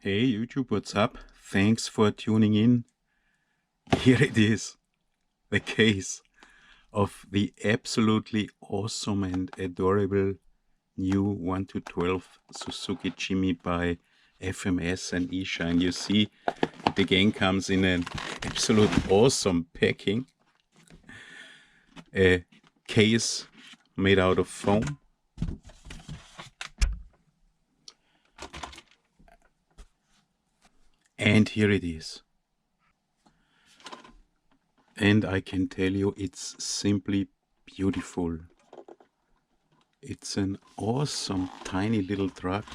Hey YouTube, what's up? Thanks for tuning in. Here it is, the case of the absolutely awesome and adorable new 1-12 Suzuki Jimny by FMS and Eachine. You see, it again comes in an absolute awesome packing. A case made out of foam. And here it is. And I can tell you, it's simply beautiful. It's an awesome tiny little truck,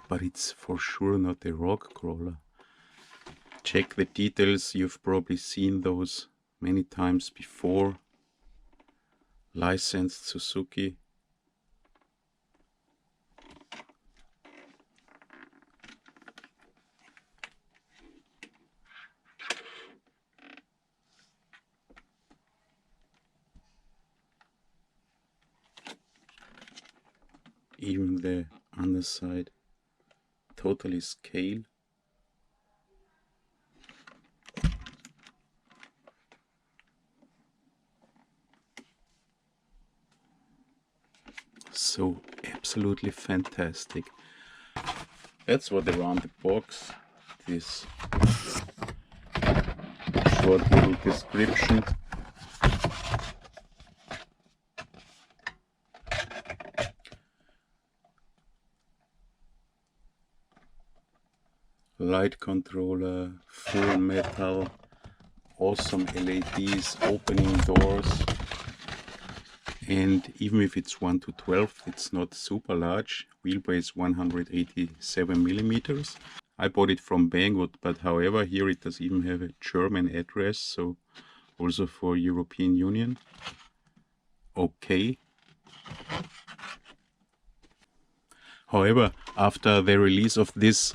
but it's for sure not a rock crawler. Check the details, you've probably seen those many times before. Licensed Suzuki. Even the underside totally scale. So absolutely fantastic. That's what around the box, this short little description. Light controller, full metal, awesome LEDs, opening doors. And even if it's 1-12, it's not super large. Wheelbase 187 millimeters. I bought it from Banggood, but however, here it does even have a German address, so also for European Union. Okay. However, after the release of this,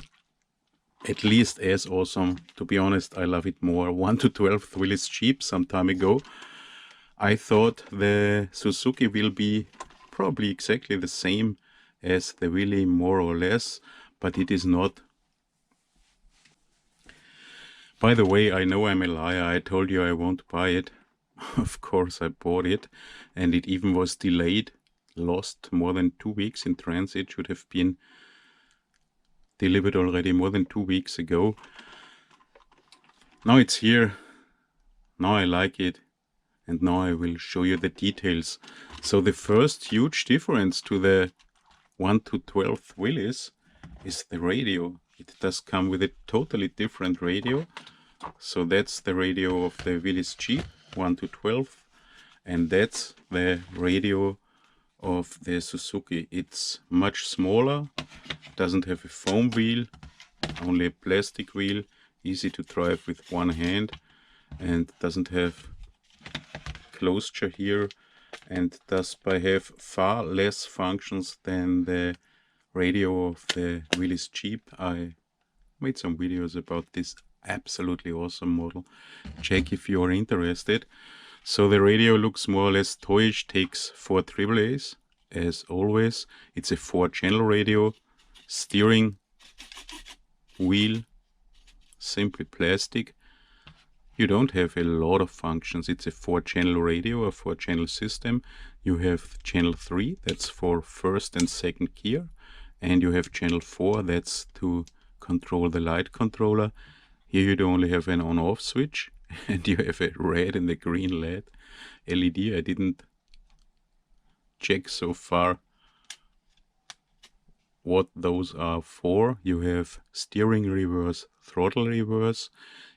at least as awesome, to be honest, I love it more. 1-12 wheel is cheap some time ago. I thought the Suzuki will be probably exactly the same as the Wheelie, more or less, but it is not. By the way, I know I'm a liar. I told you I won't buy it. Of course I bought it, and it even was delayed, lost more than 2 weeks in transit. Should have been delivered already more than 2 weeks ago. Now it's here. Now I like it. And now I will show you the details. So the first huge difference to the 1-12 wheelies is the radio. It does come with a totally different radio. So that's the radio of the Willys Jeep 1-12, and that's the radio of the Suzuki. It's much smaller, doesn't have a foam wheel, only a plastic wheel, easy to drive with one hand, and doesn't have closure here, and does have far less functions than the radio of the Willys Jeep. I made some videos about this absolutely awesome model. Check if you're interested. So the radio looks more or less toyish, takes 4 AAAs as always. It's a 4-channel radio, steering wheel, simply plastic. You don't have a lot of functions. It's a 4-channel radio, a 4-channel system. You have channel 3, that's for first and second gear, and you have channel 4, that's to control the light controller. Here you only have an on-off switch, and you have a red and a green LED. I didn't check so far what those are for. You have steering reverse, throttle reverse,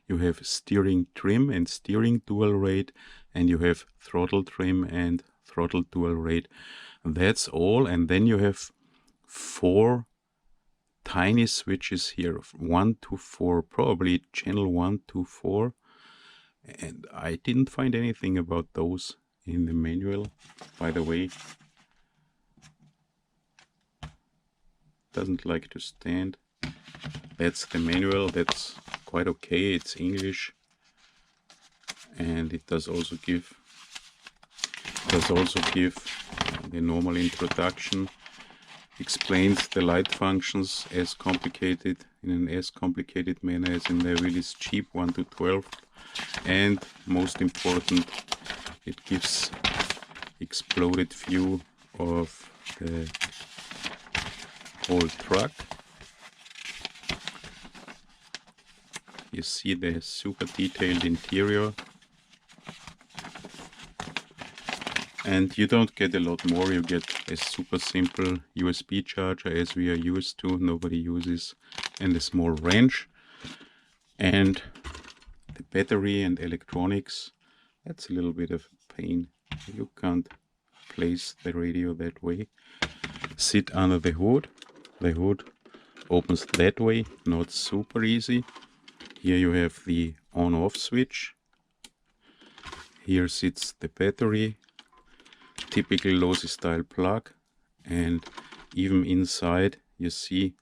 you have steering trim and steering dual rate, and you have throttle trim and throttle dual rate. That's all, and then you have 4 tiny switches here, 1-4, probably channel 1-4, and I didn't find anything about those in the manual. By the way, doesn't like to stand. That's the manual. That's quite okay. It's English, and it does also give the normal introduction. explains the light functions as complicated in an as complicated manner as in the really cheap 1 to 12, and most important, it gives exploded view of the whole truck. You see the super detailed interior, and you don't get a lot more. You get a super simple USB charger as we are used to, nobody uses, and a small wrench. And the battery and electronics, that's a little bit of a pain. You can't place the radio that way. Sit under the hood. The hood opens that way, not super easy. Here you have the on-off switch. Here sits the battery, typical LOSI style plug, and even inside you see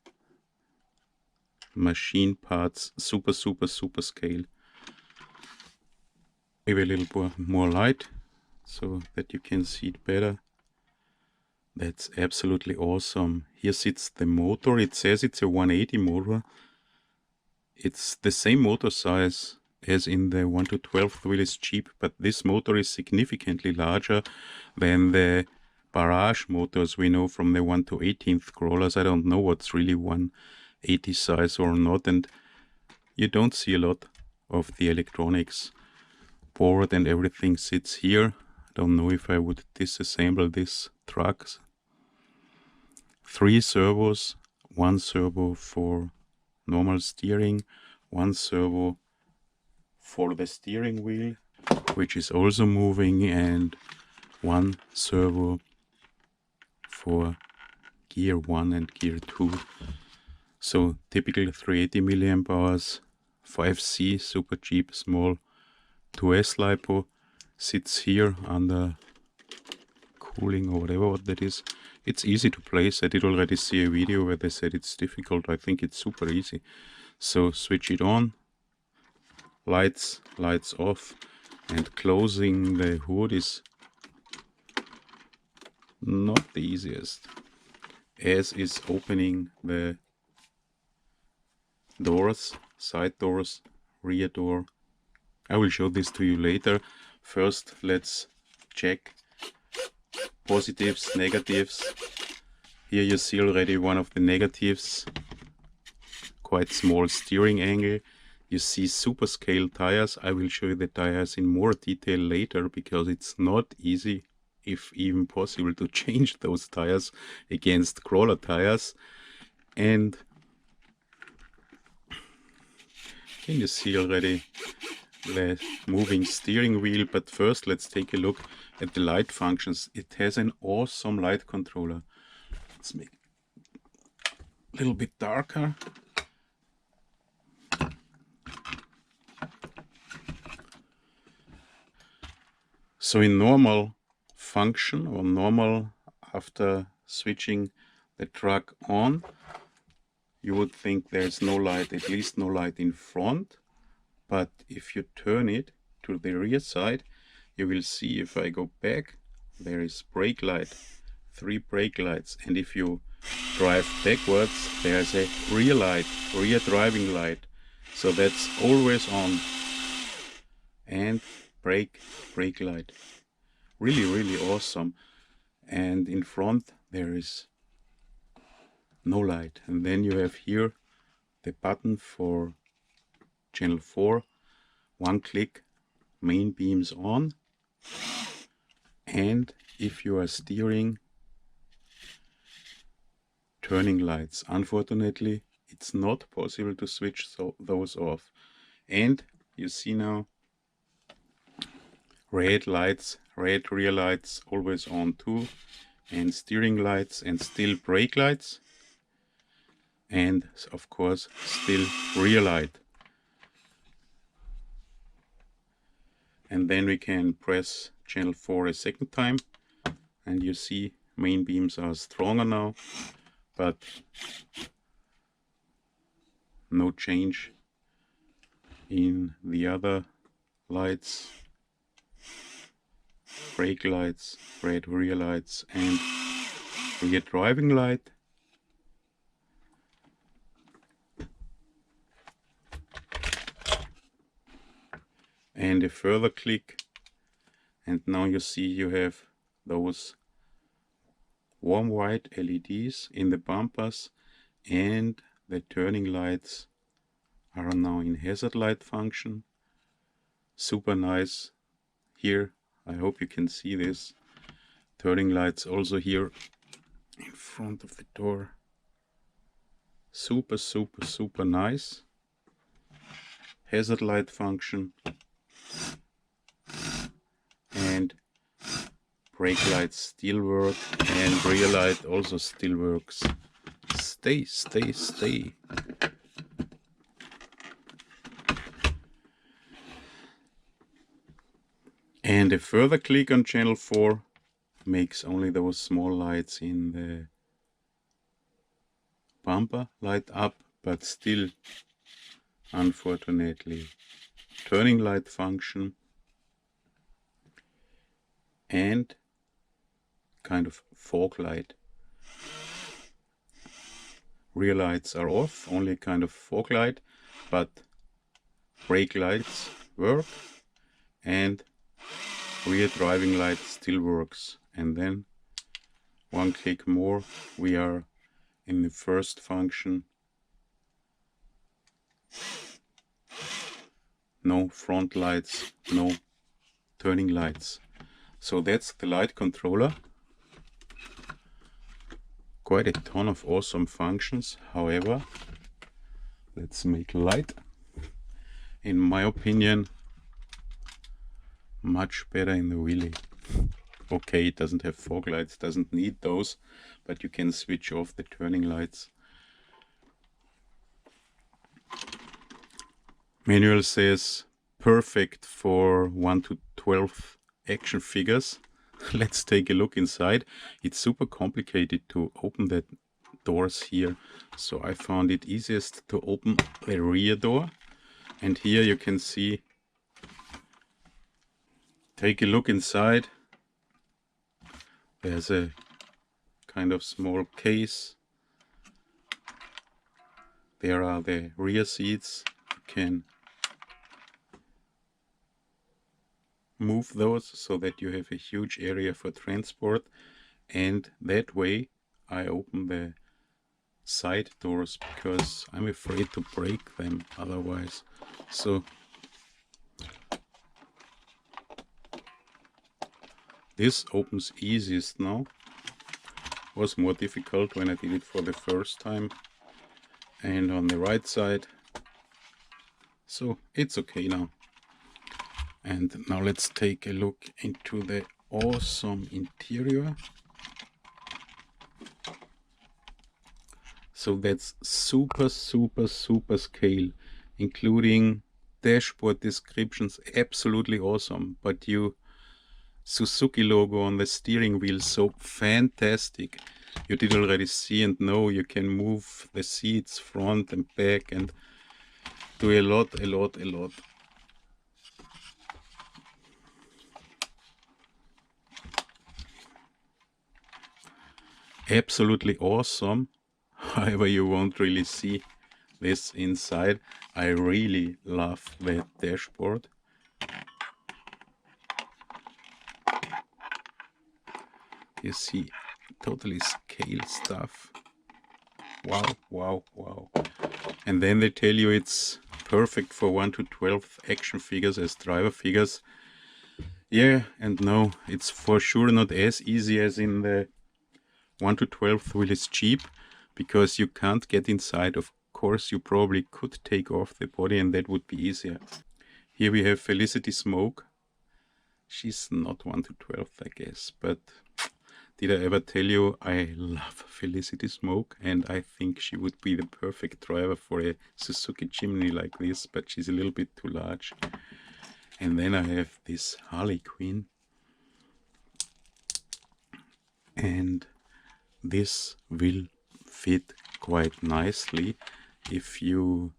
machine parts, super scale. Maybe a little more light so that you can see it better. That's absolutely awesome. Here sits the motor. It says it's a 180 motor. It's the same motor size as in the 1 to 12 wheel is cheap, but this motor is significantly larger than the barrage motors we know from the 1 to 18th crawlers. I don't know what's really 180 size or not, and you don't see a lot of the electronics. Board and everything sits here. I don't know if I would disassemble this truck. 3 servos, 1 servo for normal steering, 1 servo for the steering wheel, which is also moving, and 1 servo for gear 1 and gear 2. So typical 380 milliamp hours, 5C, super cheap, small 2S LiPo, sits here under cooling or whatever what that is. It's easy to place. I did already see a video where they said it's difficult. I think it's super easy. So switch it on, lights off, and closing the hood is not the easiest, as is opening the doors, side doors, rear door. I will show this to you later. First, let's check positives, negatives. Here you see already one of the negatives, quite small steering angle. You see super scale tires. I will show you the tires in more detail later, because it's not easy, if even possible, to change those tires against crawler tires. And can you see already the moving steering wheel? But first let's take a look at the light functions. It has an awesome light controller. Let's make it a little bit darker. So in normal function, or normal, after switching the truck on, you would think there's no light, at least no light in front. But if you turn it to the rear side, you will see, if I go back, there is brake light, 3 brake lights. And if you drive backwards, there's a rear light, rear driving light. So that's always on. And brake light. Really awesome. And in front there is no light. And then you have here the button for channel 4. 1 click, main beams on. And if you are steering, turning lights. Unfortunately, it's not possible to switch those off. And you see now red lights, red rear lights, always on too, and steering lights, and still brake lights, and of course still rear light. And then we can press channel 4 a second time, and you see main beams are stronger now, but no change in the other lights. Brake lights, red rear lights, and rear driving light. further click, and now you see you have those warm white LEDs in the bumpers, and the turning lights are now in hazard light function. Super nice. Here, I hope you can see this. Turning lights also here in front of the door. Super, super, super nice. Hazard light function. And brake lights still work, and rear light also still works. Stay, stay, stay. And a further click on channel 4 makes only those small lights in the bumper light up, but still, unfortunately, turning light function and kind of fog light. Rear lights are off, only kind of fog light, but brake lights work, and rear driving light still works. And then one click more, we are in the first function. No front lights, no turning lights. So that's the light controller. Quite a ton of awesome functions. However, let's make light. In my opinion, much better in the wheelie. Okay, it doesn't have fog lights, doesn't need those, but you can switch off the turning lights. Manual says perfect for 1 to 12 action figures. Let's take a look inside. It's super complicated to open the doors here, so I found it easiest to open the rear door. And here you can see, take a look inside. There's a kind of small case. There are the rear seats. You can move those so that you have a huge area for transport, and that way I open the side doors because I'm afraid to break them otherwise. So this opens easiest now. Was more difficult when I did it for the first time. And on the right side, so it's okay now. And now let's take a look into the awesome interior. So that's super, super, super scale, including dashboard descriptions, absolutely awesome. But you Suzuki logo on the steering wheel, so fantastic. You did already see and know you can move the seats front and back and do a lot. Absolutely awesome. However, you won't really see this inside. I really love the dashboard. You see, totally scale stuff. Wow, wow, wow. And then they tell you it's perfect for 1 to 12 action figures as driver figures. Yeah and no, it's for sure not as easy as in the 1 to 12 wheel is cheap, because you can't get inside. Of course, you probably could take off the body and that would be easier. Here we have Felicity Smoke. She's not 1 to 12, I guess, but did I ever tell you I love Felicity Smoke, and I think she would be the perfect driver for a Suzuki Jimny like this, but she's a little bit too large. And then I have this Harley Quinn, and this will fit quite nicely if you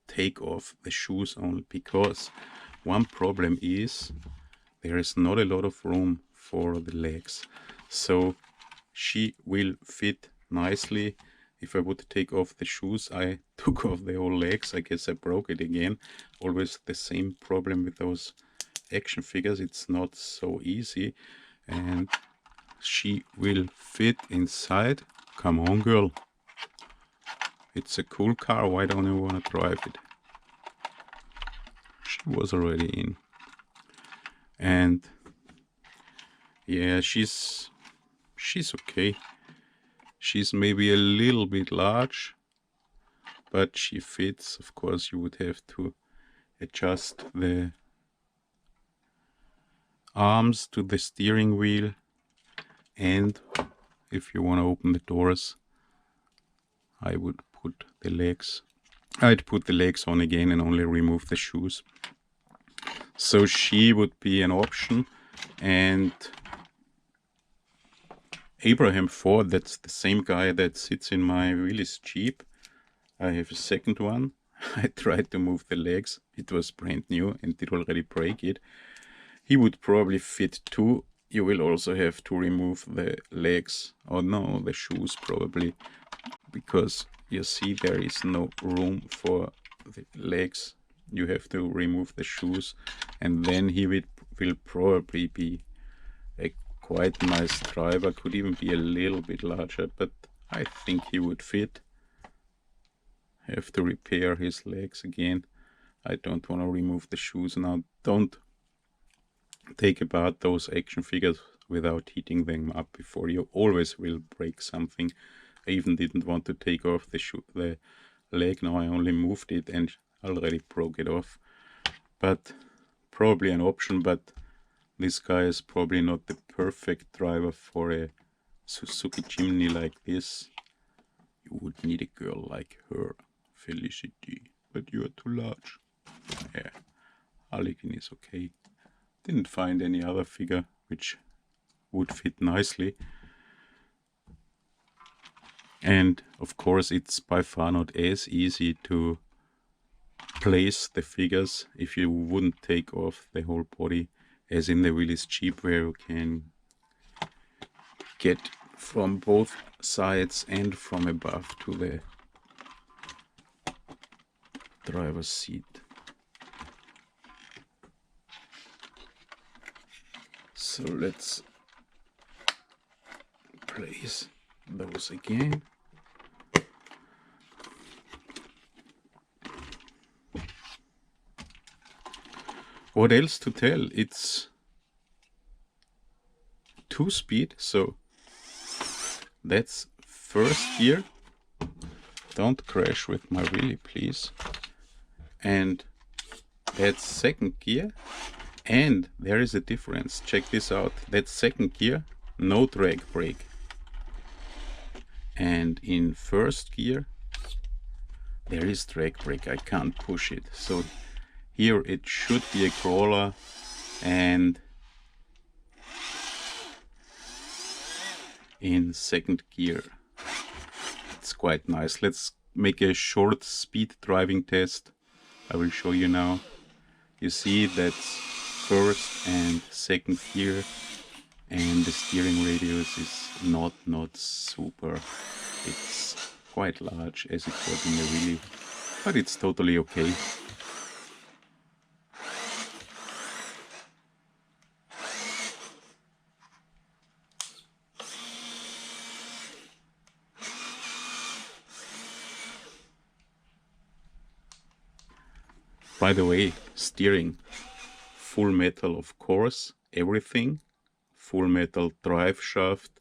take off the shoes only, because one problem is there is not a lot of room for the legs. So she will fit nicely If I would take off the shoes, I took off the whole legs. I guess I broke it again. Always the same problem with those action figures. It's not so easy. And she will fit inside. Come on, girl. It's a cool car. Why don't you want to drive it? She was already in. And yeah, she's okay. She's maybe a little bit large, but she fits. Of course, you would have to adjust the arms to the steering wheel, and if you want to open the doors, I'd put the legs on again and only remove the shoes. So she would be an option. And Abraham Ford, that's the same guy that sits in my Willys Jeep. I have a second one. I tried to move the legs. It was brand new and did already break it. He would probably fit too. You will also have to remove the legs, or no, the shoes probably, because you see there is no room for the legs. You have to remove the shoes, and then he will probably be a quite nice driver. Could even be a little bit larger, but I think he would fit. Have to repair his legs again. I don't want to remove the shoes now. Don't take apart those action figures without heating them up before. You always will break something. I even didn't want to take off the leg. Now I only moved it and already broke it off. But probably an option, but this guy is probably not the perfect driver for a Suzuki Jimny like this. You would need a girl like her, Felicity, but you are too large. Yeah, Harlequin is okay. Didn't find any other figure which would fit nicely. And of course it's by far not as easy to place the figures if you wouldn't take off the whole body as in the Willys Jeep, where you can get from both sides and from above to the driver's seat. So let's place those again. What else to tell? It's 2-speed, so that's first gear. Don't crash with my wheelie, please. And that's second gear. And there is a difference. Check this out. That's second gear, no drag brake. And in first gear, there is drag brake. I can't push it. So here it should be a crawler, and in second gear it's quite nice. Let's make a short speed driving test. I will show you now. You see that's first and second gear, and the steering radius is not super. It's quite large as it was in the wheelie, but it's totally okay. By the way, steering, full metal of course, everything, full metal drive shaft,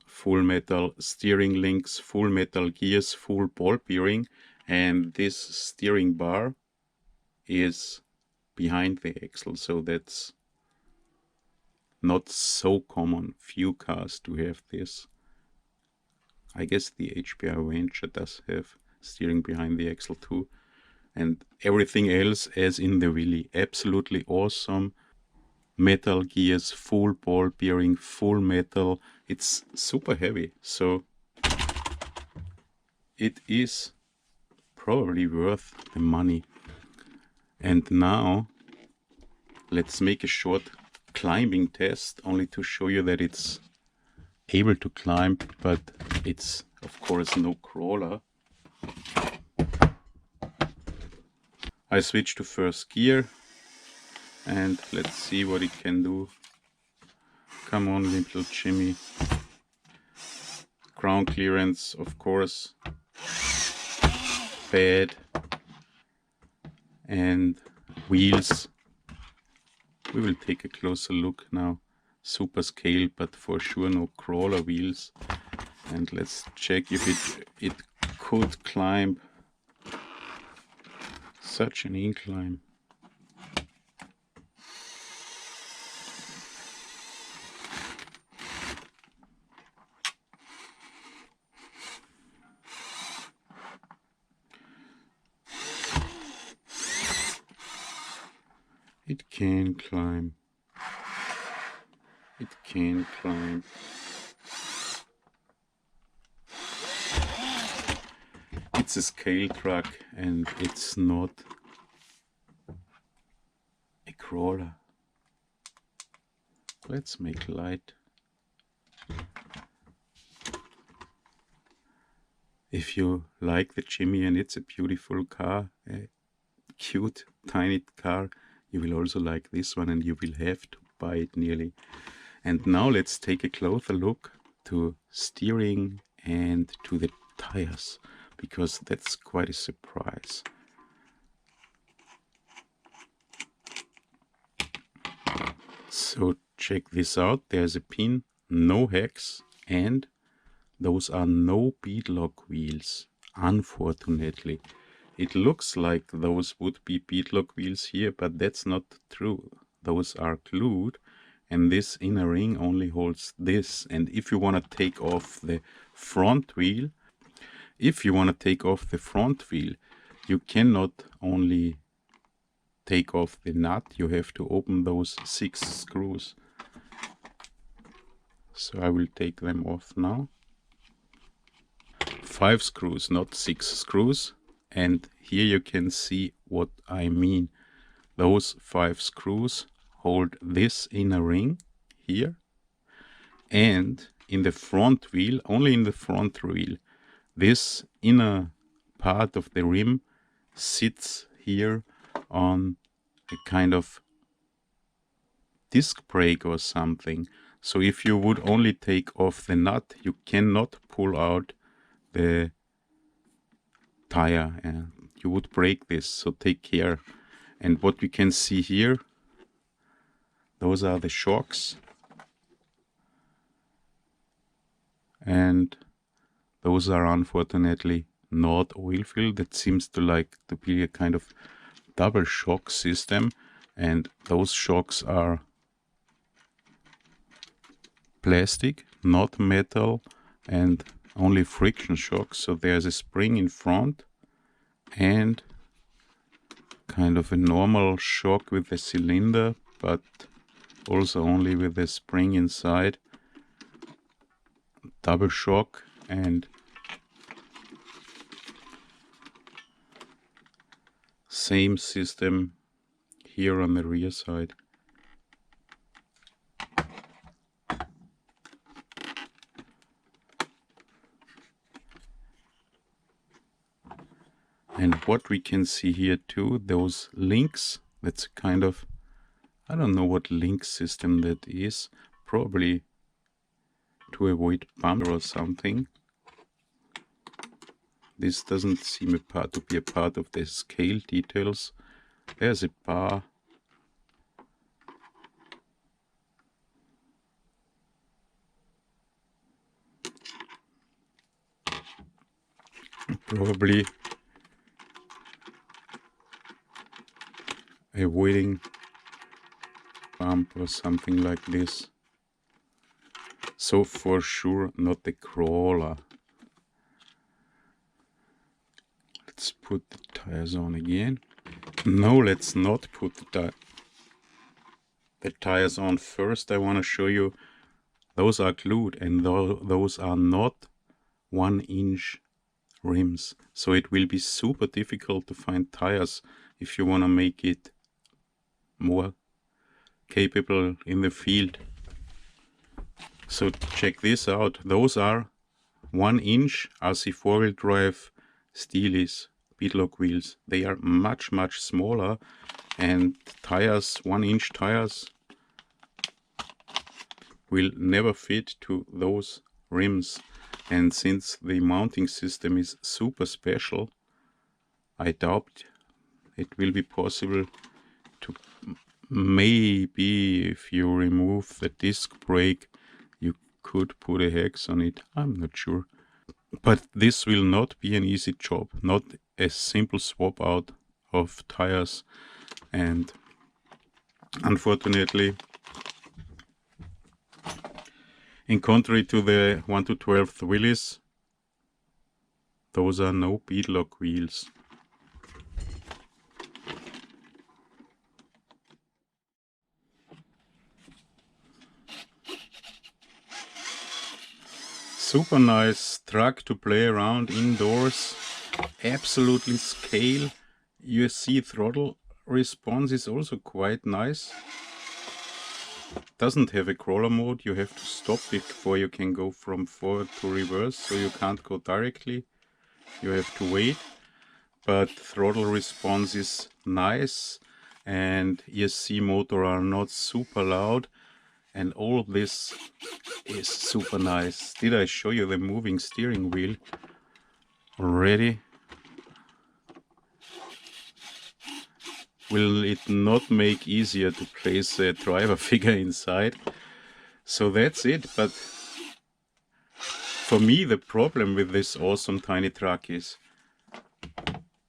full metal steering links, full metal gears, full ball bearing, and this steering bar is behind the axle, so that's not so common. Few cars do have this. I guess the HPI Avenger does have steering behind the axle too. And everything else as in the wheelie. Absolutely awesome. Metal gears, full ball bearing, full metal. It's super heavy, so it is probably worth the money. And now let's make a short climbing test, only to show you that it's able to climb, but it's Of course, no crawler. I switch to first gear and let's see what it can do. Come on, little Jimmy. Ground clearance, of course, bad. And wheels, we will take a closer look now. Super scale, but for sure no crawler wheels. And let's check if it could climb such an incline. It can climb. It can climb. It's a scale truck and it's not a crawler. Let's make light. If you like the Jimny and it's a beautiful car, a cute tiny car, you will also like this one and you will have to buy it nearly. And now let's take a closer look to steering and to the tires, because that's quite a surprise. So check this out, there's a pin, no hex, and those are no beadlock wheels, unfortunately. It looks like those would be beadlock wheels here, but that's not true. Those are glued, and this inner ring only holds this. And if you want to take off the front wheel, you cannot only take off the nut, you have to open those 6 screws. So I will take them off now. 5 screws, not 6 screws. And here you can see what I mean. Those 5 screws hold this inner ring here. And in the front wheel, only in the front wheel, this inner part of the rim sits here on a kind of disc brake or something. So if you would only take off the nut, you cannot pull out the tire and you would break this, so take care. And what you can see here, those are the shocks, and those are unfortunately not oil filled. That seems to be a kind of double shock system, and those shocks are plastic, not metal, and only friction shocks. So there's a spring in front and kind of a normal shock with a cylinder, but also only with a spring inside. Double shock, and same system here on the rear side. And what we can see here too, those links, that's kind of, I don't know what link system that is, probably to avoid bumps or something. This doesn't seem to be a part of the scale details. There's a bar. Probably avoiding bump or something like this. So for sure not the crawler. Let's put the tires on again. No, let's not put the tires on first. I want to show you those are glued, and those are not 1-inch rims. So it will be super difficult to find tires if you want to make it more capable in the field. So check this out. Those are 1-inch RC 4-wheel drive Steelies beadlock wheels. They are much smaller, and tires, 1-inch tires, will never fit to those rims. And since the mounting system is super special, I doubt it will be possible to, maybe if you remove the disc brake, you could put a hex on it. I'm not sure. But this will not be an easy job, not a simple swap out of tires. And unfortunately, in contrary to the 1 to 12th Willys, those are no beadlock wheels. Super nice truck to play around indoors. Absolutely scale. You see throttle response is also quite nice. Doesn't have a crawler mode. You have to stop before you can go from forward to reverse, so you can't go directly. You have to wait. But throttle response is nice, and ESC motor are not super loud, and all of this is super nice. Did I show you the moving steering wheel already? Will it not make easier to place a driver figure inside? So that's it. But for me, the problem with this awesome tiny truck is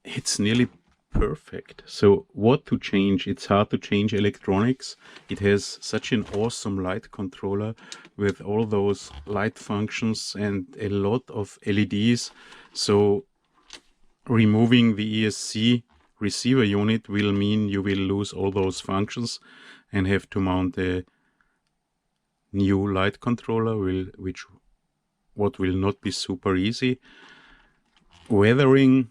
it's nearly perfect. So what to change? It's hard to change electronics. It has such an awesome light controller with all those light functions and a lot of LEDs. So removing the ESC receiver unit will mean you will lose all those functions and have to mount a new light controller, what will not be super easy. Weathering,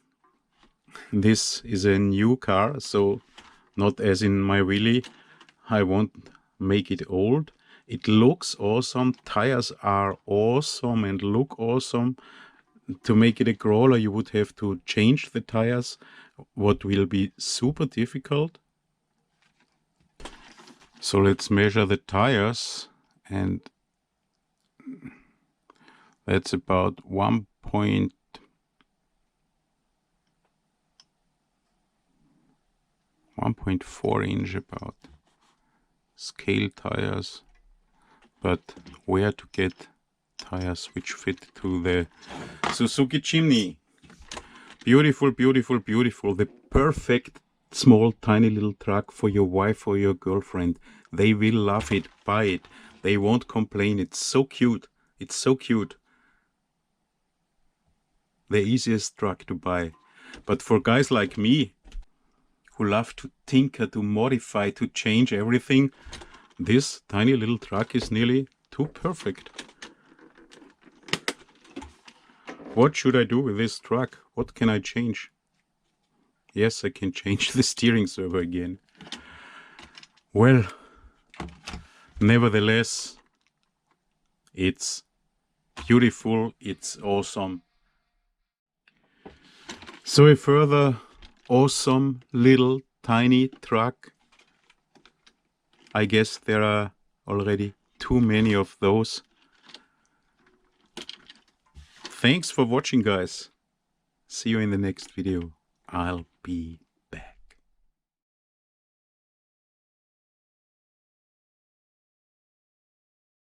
this is a new car, so not as in my Willy, I won't make it old. It looks awesome, tires are awesome and look awesome. To make it a crawler, you would have to change the tires, what will be super difficult. So let's measure the tires, and that's about 1.4 inch about scale tires. But where to get tires which fit to the Suzuki Jimny? Beautiful, beautiful, beautiful. The perfect small tiny little truck for your wife or your girlfriend. They will love it. Buy it. They won't complain. It's so cute. It's so cute. The easiest truck to buy. But for guys like me, who love to tinker, to modify, to change everything, this tiny little truck is nearly too perfect. What should I do with this truck? What can I change? Yes, I can change the steering servo again. Well, nevertheless, it's beautiful, it's awesome. So a further awesome little tiny truck. I guess there are already too many of those. Thanks for watching, guys. See you in the next video. I'll be